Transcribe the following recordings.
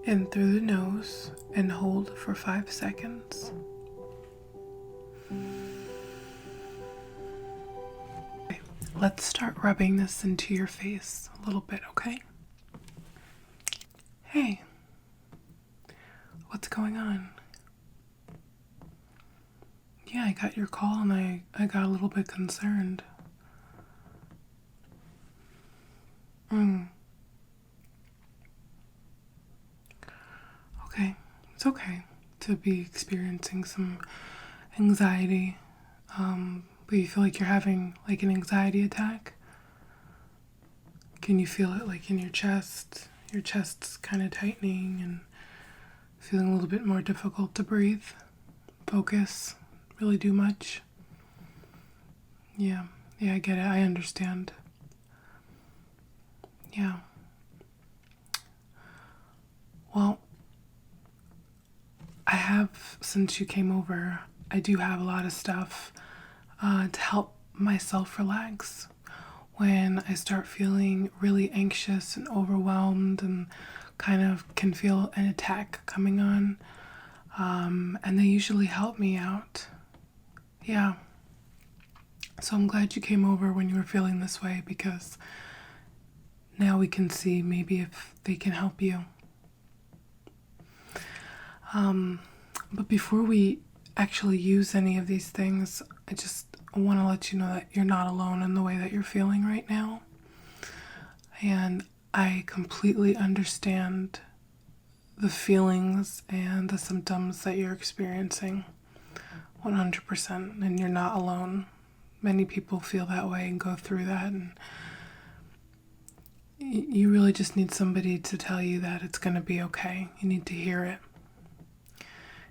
in through the nose and hold for 5 seconds. Okay, let's start rubbing this into your face a little bit, okay? Hey, what's going on? Yeah, I got your call and I got a little bit concerned. Okay, it's okay to be experiencing some anxiety, but you feel like you're having like an anxiety attack? Can you feel it like in your chest? Your chest's kind of tightening and feeling a little bit more difficult to breathe, focus, really do much? Yeah, I get it. I understand. Yeah. Well, I have, since you came over, I do have a lot of stuff to help myself relax when I start feeling really anxious and overwhelmed and kind of can feel an attack coming on. And they usually help me out. Yeah. So I'm glad you came over when you were feeling this way, because now we can see maybe if they can help you. But before we actually use any of these things, I just want to let you know that you're not alone in the way that you're feeling right now. And I completely understand the feelings and the symptoms that you're experiencing 100%, and you're not alone. Many people feel that way and go through that, and you really just need somebody to tell you that it's going to be okay. You need to hear it.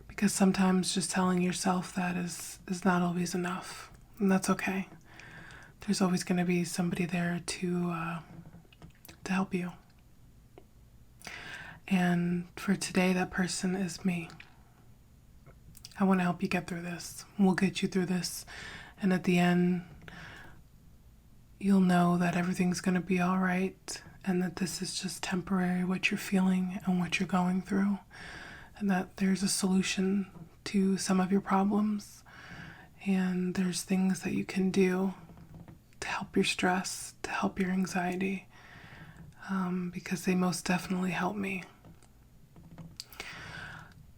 Because sometimes just telling yourself that is not always enough, and that's okay. There's always going to be somebody there to help you. And for today, that person is me. I want to help you get through this. We'll get you through this, and at the end, you'll know that everything's going to be all right, and that this is just temporary, what you're feeling and what you're going through. And that there's a solution to some of your problems, and there's things that you can do to help your stress, to help your anxiety, because they most definitely help me.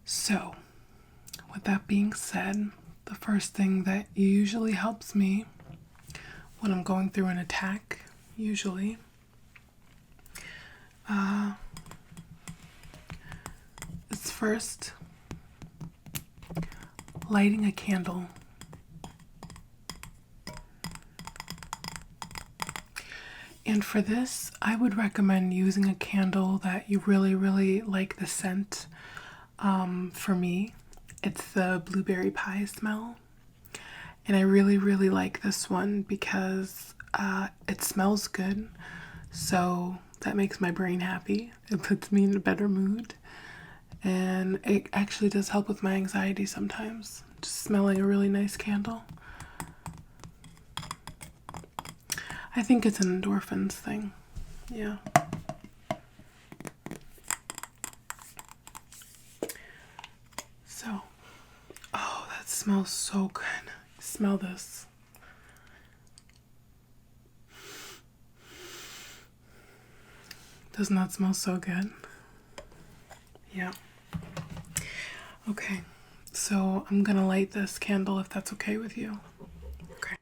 So, with that being said, the first thing that usually helps me when I'm going through an attack, usually, is first lighting a candle. And for this, I would recommend using a candle that you really, really like the scent. For me, it's the blueberry pie smell. And I really, really like this one because it smells good. So that makes my brain happy. It puts me in a better mood. And it actually does help with my anxiety sometimes. Just smelling a really nice candle. I think it's an endorphins thing. Yeah. So, oh, that smells so good. Smell this. Doesn't that smell so good? Yeah. Okay, so I'm gonna light this candle if that's okay with you. Okay.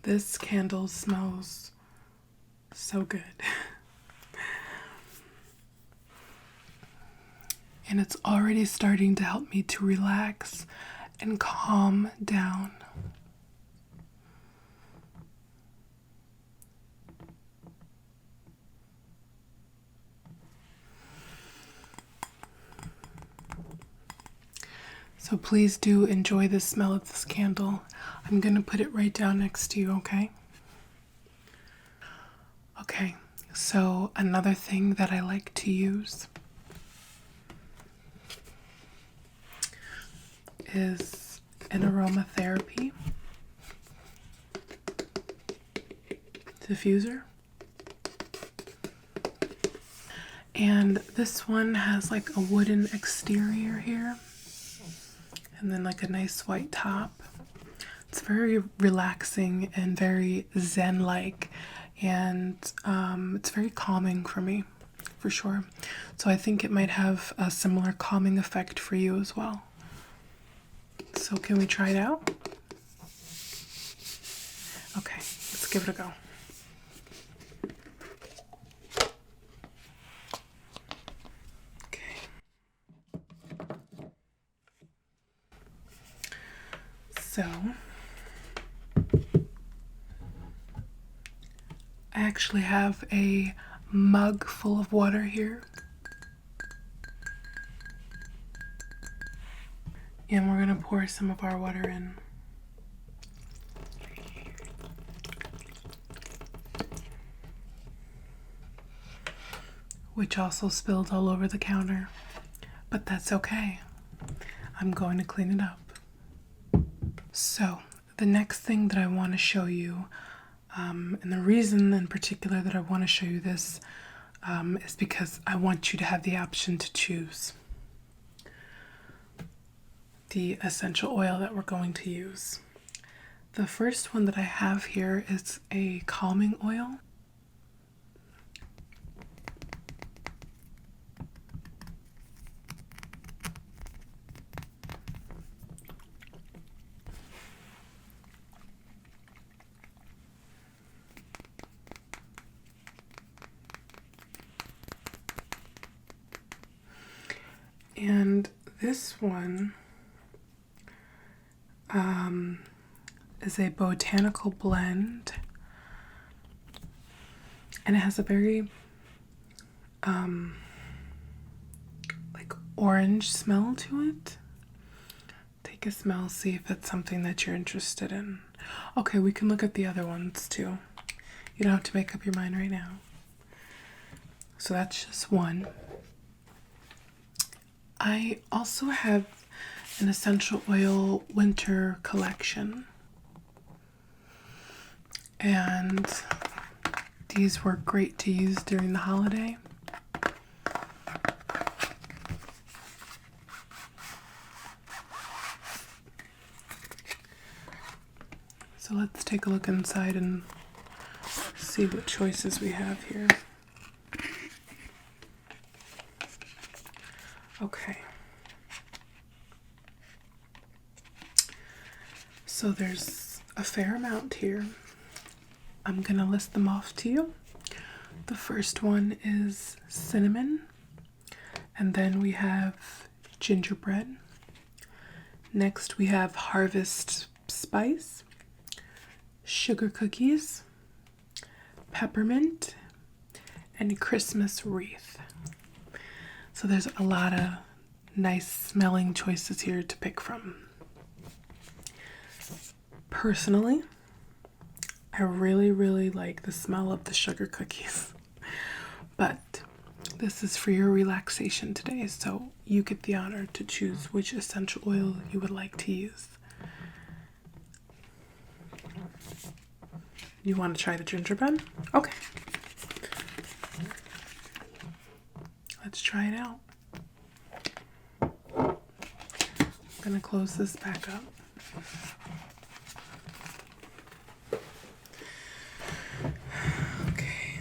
This candle smells so good. And it's already starting to help me to relax and calm down. So So please do enjoy the smell of this candle. I'm going to put it right down next to you, okay? Okay, so another thing that I like to use is an Aromatherapy diffuser. And this one has like a wooden exterior here and then like a nice white top. It's very relaxing and very zen-like, and it's very calming for me, for sure. So I think it might have a similar calming effect for you as well. So can we try it out? Okay, let's give it a go. So, I actually have a mug full of water here. And we're going to pour some of our water in. Which also spilled all over the counter. But that's okay. I'm going to clean it up. So, the next thing that I want to show you, and the reason in particular that I want to show you this, is because I want you to have the option to choose the essential oil that we're going to use. The first one that I have here is a calming oil. And this one is a botanical blend, and it has a very like orange smell to it. Take a smell, see if it's something that you're interested in. Okay, we can look at the other ones too. You don't have to make up your mind right now. So that's just one. I also have an essential oil winter collection, and these were great to use during the holiday. So let's take a look inside and see what choices we have here. Okay. So there's a fair amount here. I'm gonna list them off to you. The first one is cinnamon, and then we have gingerbread. Next we have harvest spice, sugar cookies, peppermint, and Christmas wreath. So there's a lot of nice smelling choices here to pick from. Personally, I really like the smell of the sugar cookies, but this is for your relaxation today, so you get the honor to choose which essential oil you would like to use. You want to try the gingerbread? Okay. Let's try it out. I'm going to close this back up. Okay.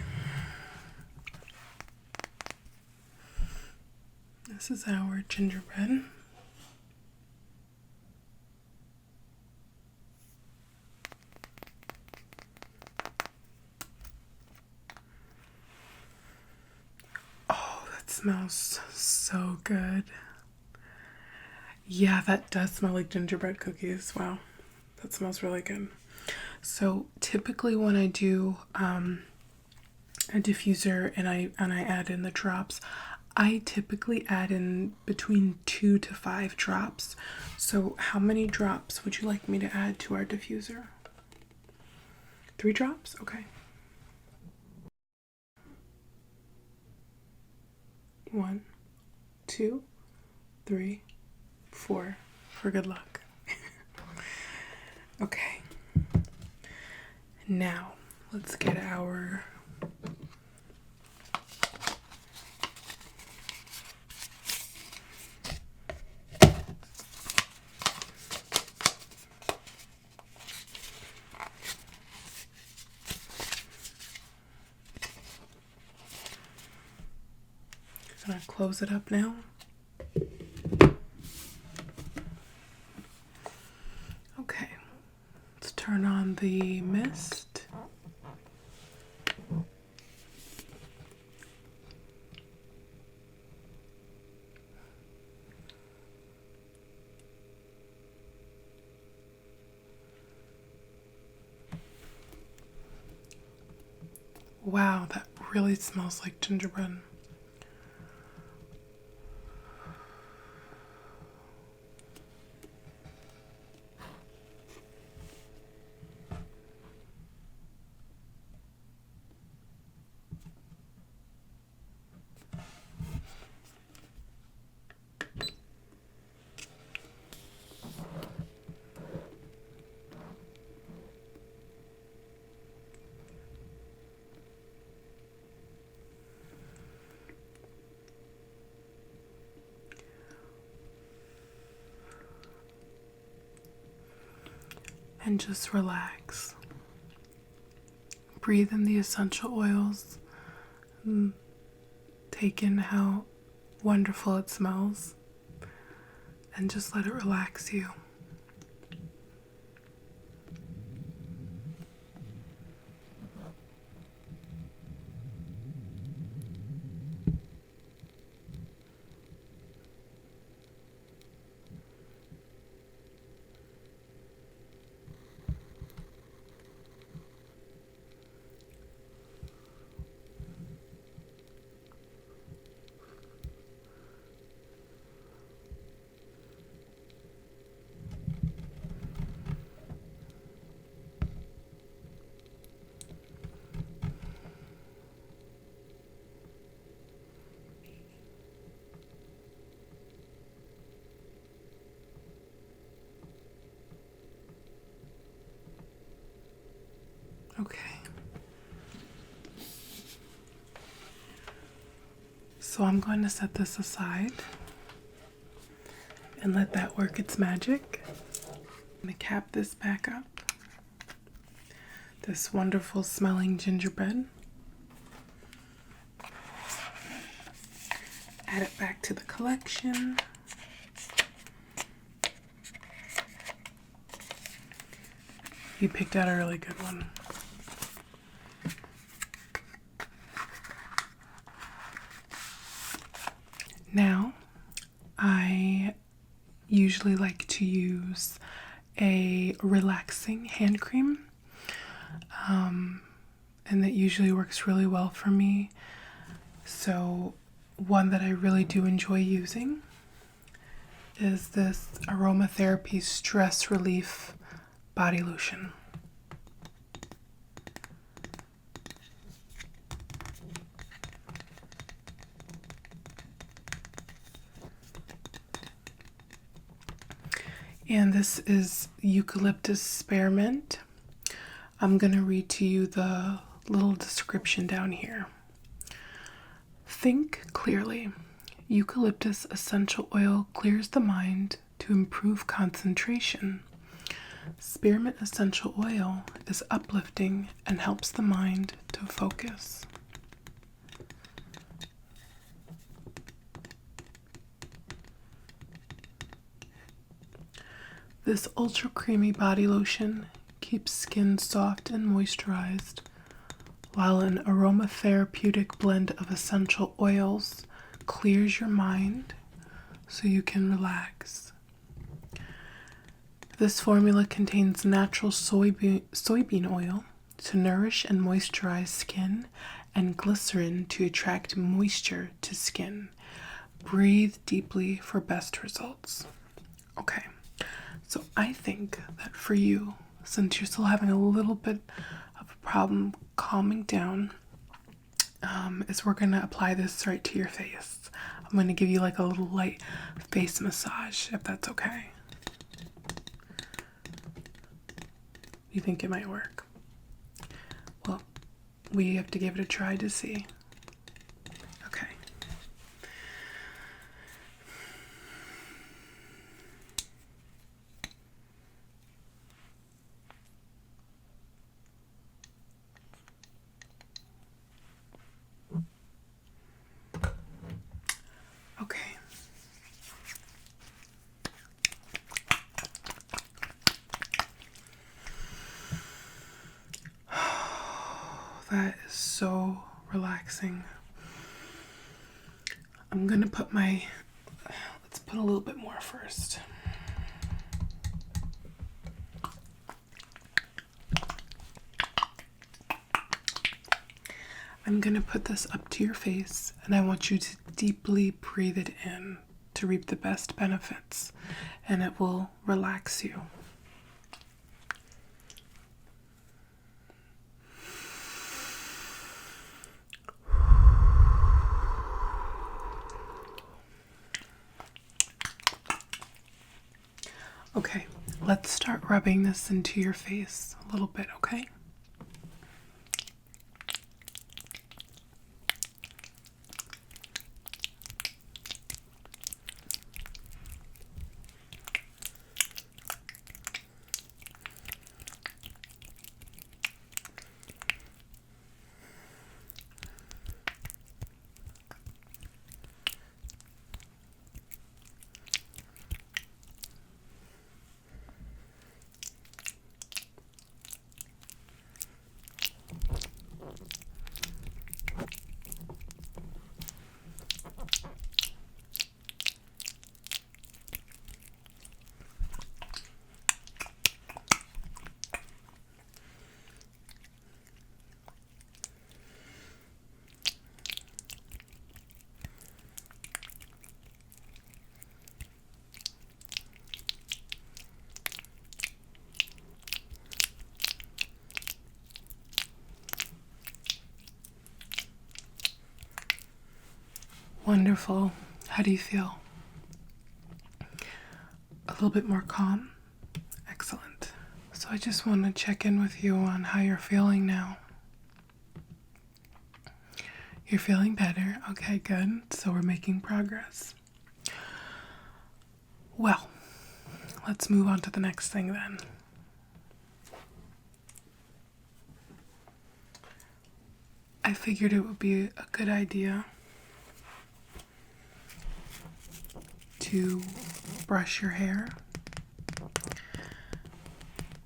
This is our gingerbread. Smells so good. Yeah, that does smell like gingerbread cookies. Wow, that smells really good. So typically when I do a diffuser and I add in the drops, I typically add in between 2 to 5 drops. So how many drops would you like me to add to our diffuser? 3 drops? Okay. 1, 2, 3, 4 for good luck. Okay. Now, let's get our I'm gonna close it up now. Okay, let's turn on the mist. Wow, that really smells like gingerbread. And just relax. Breathe in the essential oils. Take in how wonderful it smells. And just let it relax you. Okay. So I'm going to set this aside and let that work its magic. I'm going to cap this back up. This wonderful smelling gingerbread. Add it back to the collection. You picked out a really good one. Now, I usually like to use a relaxing hand cream, and that usually works really well for me. So one that I really do enjoy using is this Aromatherapy Stress Relief Body Lotion. And this is eucalyptus spearmint. I'm going to read to you the little description down here. Think clearly. Eucalyptus essential oil clears the mind to improve concentration. Spearmint essential oil is uplifting and helps the mind to focus. This ultra creamy body lotion keeps skin soft and moisturized, while an aromatherapeutic blend of essential oils clears your mind so you can relax. This formula contains natural soybean oil to nourish and moisturize skin and glycerin to attract moisture to skin. Breathe deeply for best results. Okay, so I think that for you, since you're still having a little bit of a problem calming down, is we're going to apply this right to your face. I'm going to give you like a little light face massage, if that's okay. You think it might work? Well, we have to give it a try to see. Okay. Okay. That is so relaxing. I'm gonna put let's put a little bit more first. I'm gonna put this up to your face, and I want you to deeply breathe it in to reap the best benefits, and it will relax you. Okay, let's start rubbing this into your face a little bit, okay? Wonderful. How do you feel? A little bit more calm? Excellent. So I just want to check in with you on how you're feeling now. You're feeling better? Okay, good. So we're making progress. Well, let's move on to the next thing then. I figured it would be a good idea to brush your hair,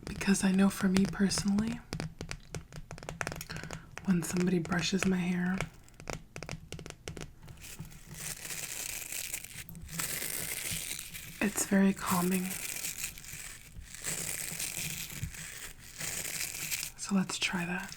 because I know for me personally, when somebody brushes my hair, it's very calming. So let's try that.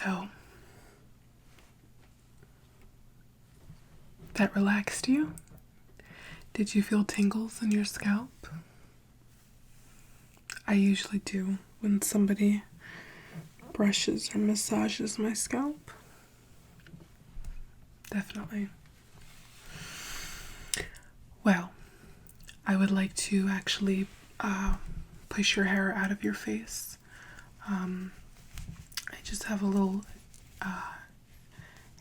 So, that relaxed you? Did you feel tingles in your scalp? I usually do when somebody brushes or massages my scalp. Definitely. Well, I would like to actually push your hair out of your face. I just have a little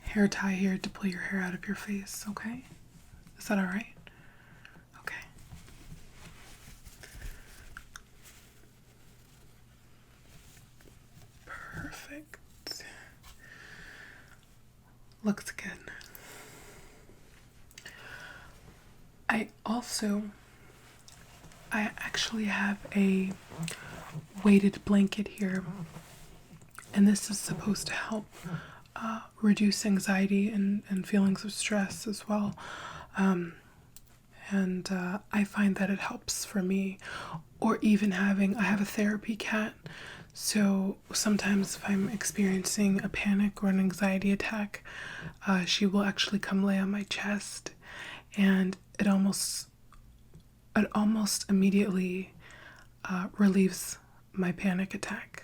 hair tie here to pull your hair out of your face, okay? Is that all right? Okay. Perfect. Looks good. I actually have a weighted blanket here, and this is supposed to help reduce anxiety and feelings of stress as well. And I find that it helps for me. Or even I have a therapy cat, so sometimes if I'm experiencing a panic or an anxiety attack, she will actually come lay on my chest, and it almost immediately relieves my panic attack.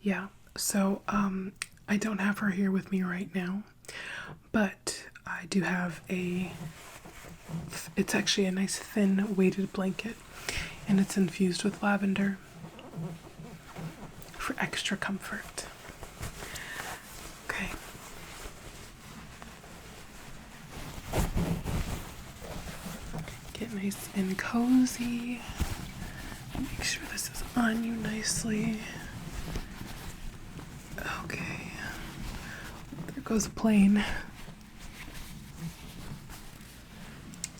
Yeah, so I don't have her here with me right now, but I do have it's actually a nice thin weighted blanket, and it's infused with lavender for extra comfort. Okay. Get nice and cozy. Make sure this is on you nicely. Okay. There goes a plane.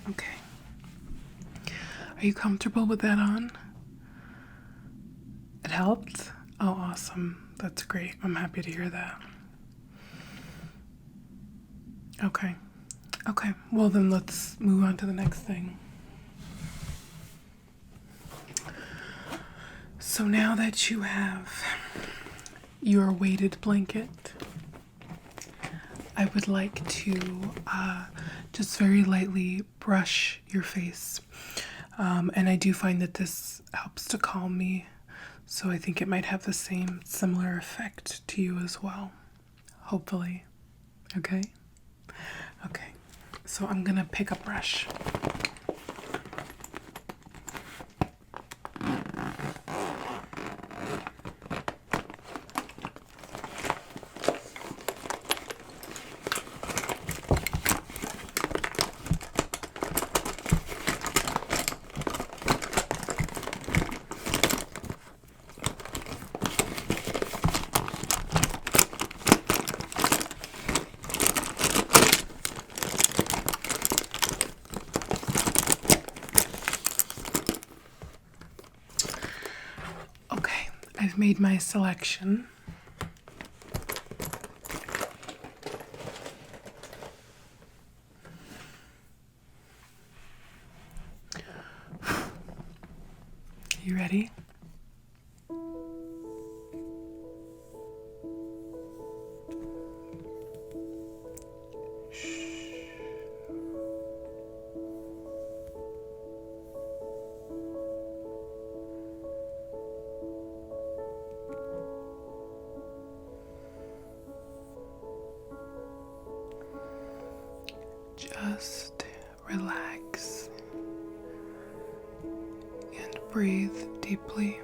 Okay. Are you comfortable with that on? It helped? Oh, awesome. That's great. I'm happy to hear that. Okay. Okay. Well, then let's move on to the next thing. So now that you have your weighted blanket, I would like to just very lightly brush your face. And I do find that this helps to calm me, so I think it might have the same similar effect to you as well, hopefully. Okay? Okay. So I'm gonna pick a brush. I've made my selection. You ready? Just relax and breathe deeply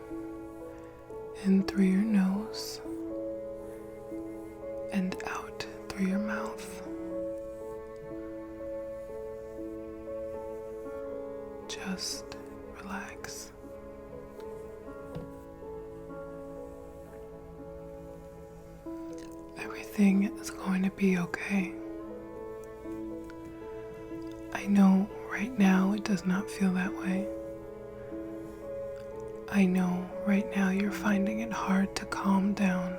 in through your nose and out through your mouth. Just relax. Everything is going to be okay. I know right now it does not feel that way. I know right now you're finding it hard to calm down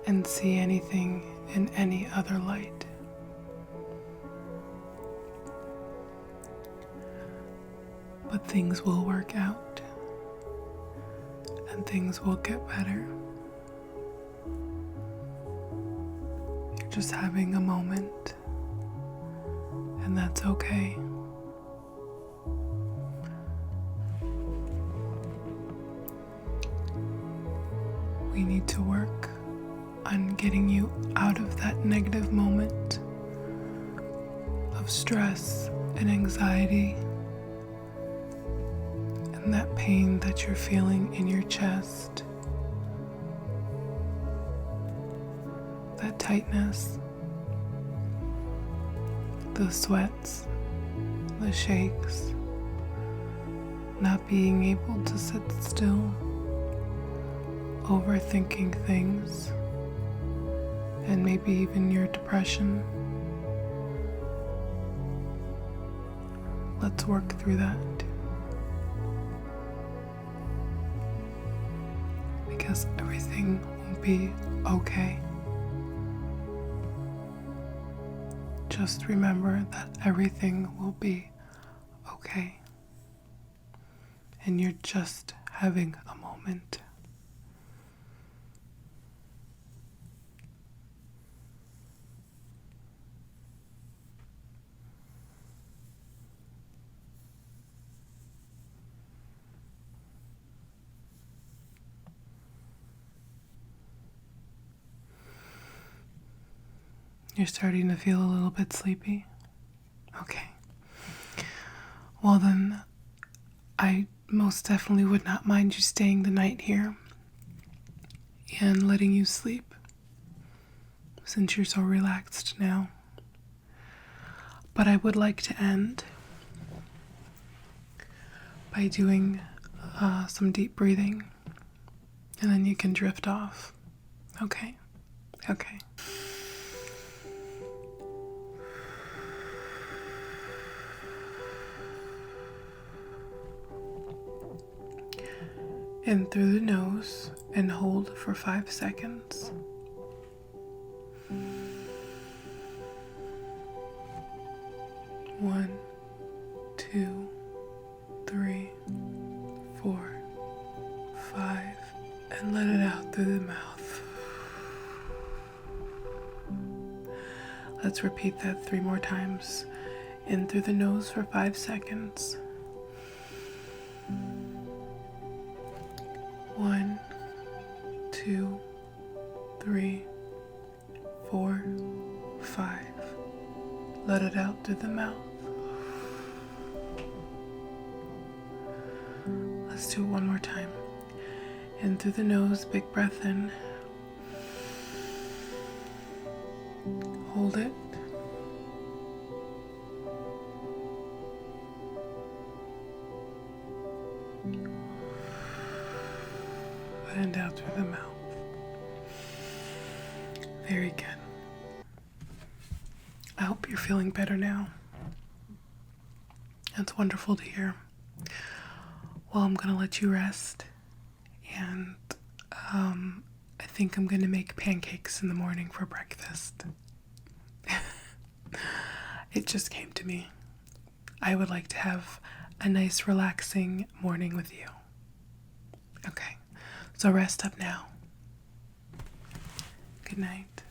and see anything in any other light. But things will work out, and things will get better. just having a moment, and that's okay. We need to work on getting you out of that negative moment of stress and anxiety and that pain that you're feeling in your chest, that tightness, the sweats, the shakes, not being able to sit still, overthinking things, and maybe even your depression. Let's work through that. Because everything will be okay. Just remember that everything will be okay. And you're just having a moment. You're starting to feel a little bit sleepy? Okay. Well then, I most definitely would not mind you staying the night here and letting you sleep, since you're so relaxed now. But I would like to end by doing some deep breathing, and then you can drift off. Okay? Okay. In through the nose and hold for 5 seconds. One, 2, 3, 4, 5, and let it out through the mouth. Let's repeat that 3 more times. In through the nose for 5 seconds. 1, 2, 3, 4, 5. Let it out through the mouth. Let's do it one more time. In through the nose, big breath in. Hold it. And out through the mouth. Very good. I hope you're feeling better now. That's wonderful to hear. Well, I'm gonna let you rest, and I think I'm gonna make pancakes in the morning for breakfast. It just came to me. I would like to have a nice relaxing morning with you. Okay. So rest up now. Good night.